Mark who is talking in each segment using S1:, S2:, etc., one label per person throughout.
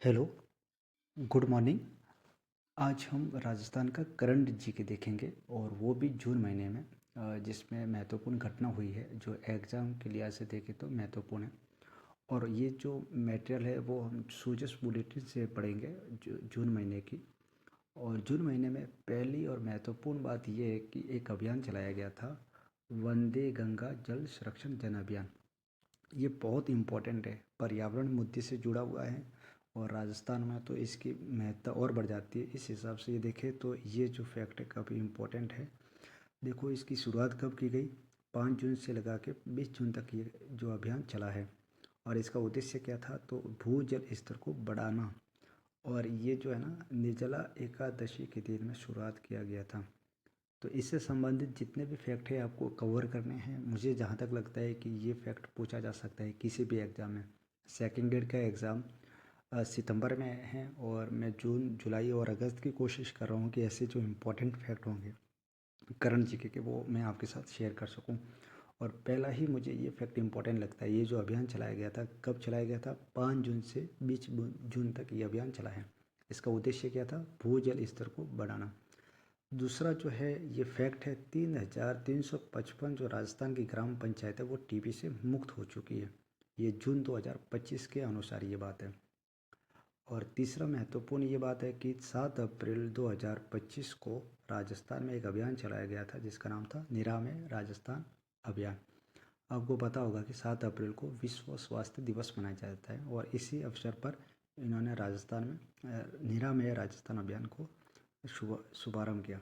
S1: Hello, good morning. आज हम राजस्थान का करंट जीके देखेंगे और वो भी जून महीने में, जिसमें महत्वपूर्ण घटना हुई है जो एग्ज़ाम के लिहाज से देखें तो महत्वपूर्ण है। और ये जो मटेरियल है वो हम सूजस बुलेटिन से पढ़ेंगे जून महीने की। और जून महीने में पहली और महत्वपूर्ण बात ये है कि एक अभियान चलाया गया था, वंदे गंगा जल संरक्षण जन अभियान। ये बहुत इम्पोर्टेंट है, पर्यावरण मुद्दे से जुड़ा हुआ है और राजस्थान में तो इसकी महत्ता और बढ़ जाती है। इस हिसाब से ये देखें तो ये जो फैक्ट है काफ़ी इम्पोर्टेंट है। देखो इसकी शुरुआत कब की गई, 5 जून से लगा के 20 जून तक ये जो अभियान चला है। और इसका उद्देश्य क्या था, तो भूजल स्तर को बढ़ाना। और ये जो है ना, निर्जला एकादशी के दिन में शुरुआत किया गया था। तो इससे संबंधित जितने भी फैक्ट है आपको कवर करने हैं। मुझे जहाँ तक लगता है कि ये फैक्ट पूछा जा सकता है किसी भी एग्ज़ाम में। सेकेंड ग्रेड का एग्ज़ाम सितंबर में है और मैं जून जुलाई और अगस्त की कोशिश कर रहा हूँ कि ऐसे जो इम्पोर्टेंट फैक्ट होंगे करंट जीके के वो मैं आपके साथ शेयर कर सकूँ। और पहला ही मुझे ये फैक्ट इम्पोर्टेंट लगता है, ये जो अभियान चलाया गया था, कब चलाया गया था, 5 जून से 20 जून तक ये अभियान चला है। इसका उद्देश्य क्या था, भूजल स्तर को बढ़ाना। दूसरा जो है ये फैक्ट है, 3,355 जो राजस्थान की ग्राम पंचायत है वो टीबी से मुक्त हो चुकी है। ये जून 2025 के अनुसार ये बात है। और तीसरा महत्वपूर्ण ये बात है कि 7 अप्रैल 2025 को राजस्थान में एक अभियान चलाया गया था जिसका नाम था निरामय राजस्थान अभियान। आपको पता होगा कि 7 अप्रैल को विश्व स्वास्थ्य दिवस मनाया जाता है और इसी अवसर पर इन्होंने राजस्थान में निरामय राजस्थान अभियान को शुभारम्भ किया।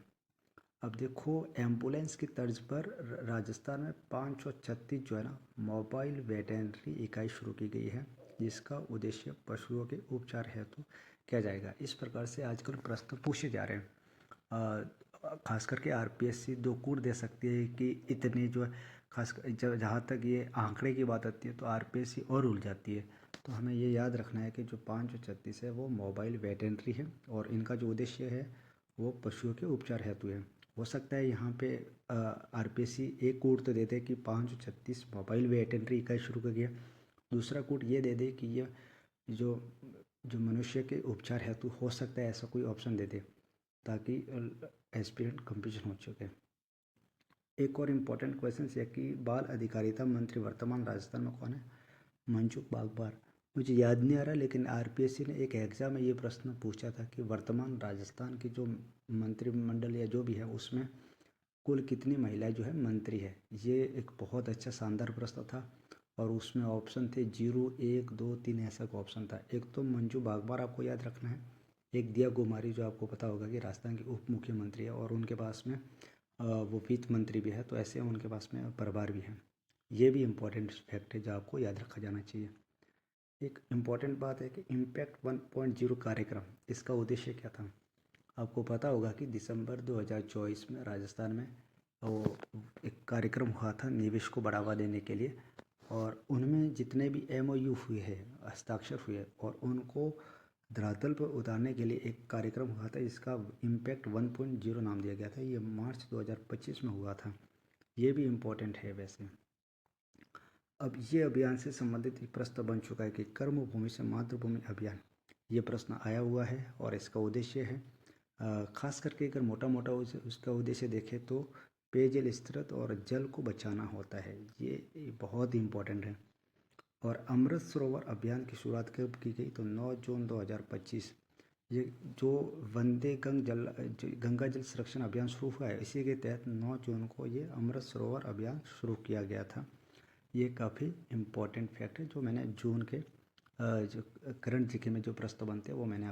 S1: अब देखो एम्बुलेंस की तर्ज पर राजस्थान में 536 जो है ना मोबाइल वेटेनरी इकाई शुरू की गई है, जिसका उद्देश्य पशुओं के उपचार हेतु किया जाएगा। इस प्रकार से आजकल प्रश्न पूछे जा रहे हैं। खास करके आरपीएससी दो कूट दे सकती है कि इतने जो है, खास जहाँ तक ये आंकड़े की बात आती है तो आरपीएससी और उलझ जाती है। तो हमें ये याद रखना है कि जो 536 है वो मोबाइल वेटेनरी है और इनका जो उद्देश्य है वो पशुओं के उपचार हेतु है। हो सकता है यहाँ पे आरपीएससी एक कोड तो देते कि 536 मोबाइल वेटेनरी इकाई शुरू कर दिया। दूसरा कोड ये दे दे कि ये जो जो मनुष्य के उपचार हेतु हो सकता है, ऐसा कोई ऑप्शन दे दे ताकि एस्पिरेंट कंफ्यूजन हो चुके। एक और इम्पोर्टेंट क्वेश्चन है कि बाल अधिकारिता मंत्री वर्तमान राजस्थान में कौन है, मंजू बागबार। मुझे याद नहीं आ रहा, लेकिन आरपीएससी ने एक एग्ज़ाम में ये प्रश्न पूछा था कि वर्तमान राजस्थान की जो मंत्रिमंडल या जो भी है उसमें कुल कितनी महिलाएं जो है मंत्री है। ये एक बहुत अच्छा शानदार प्रश्न था और उसमें ऑप्शन थे 0, 1, 2, 3 ऐसा का ऑप्शन था। एक तो मंजू बागबार आपको याद रखना है, एक दिया कुमारी जो आपको पता होगा कि राजस्थान की उप मुख्यमंत्री है और उनके पास में वो वित्त मंत्री भी है, तो ऐसे उनके पास में प्रभार भी है। ये भी इम्पोर्टेंट फैक्ट है जो आपको याद रखा जाना चाहिए। एक इम्पॉर्टेंट बात है कि इम्पैक्ट 1.0 कार्यक्रम, इसका उद्देश्य क्या था। आपको पता होगा कि दिसंबर 2024 में राजस्थान में वो एक कार्यक्रम हुआ था निवेश को बढ़ावा देने के लिए, और उनमें जितने भी एमओयू हुए हैं, हस्ताक्षर हुए, और उनको धरातल पर उतारने के लिए एक कार्यक्रम हुआ था, इसका इम्पैक्ट 1.0 नाम दिया गया था। ये मार्च 2025 में हुआ था। ये भी इम्पोर्टेंट है वैसे। अब ये अभियान से संबंधित एक प्रश्न बन चुका है कि कर्मभूमि से मातृभूमि अभियान, ये प्रश्न आया हुआ है और इसका उद्देश्य है, खास करके अगर मोटा मोटा उसका उद्देश्य देखें तो पेयजल स्रोत और जल को बचाना होता है। ये बहुत इम्पोर्टेंट है। और अमृत सरोवर अभियान की शुरुआत कब की गई, तो 9 जून 2025। ये जो गंगा जल संरक्षण अभियान शुरू हुआ है, इसी के तहत 9 जून को ये अमृत सरोवर अभियान शुरू किया गया था। ये काफ़ी इम्पोर्टेंट फैक्ट है जो मैंने जून के जो करंट जीके में जो प्रश्न बनते हैं वो मैंने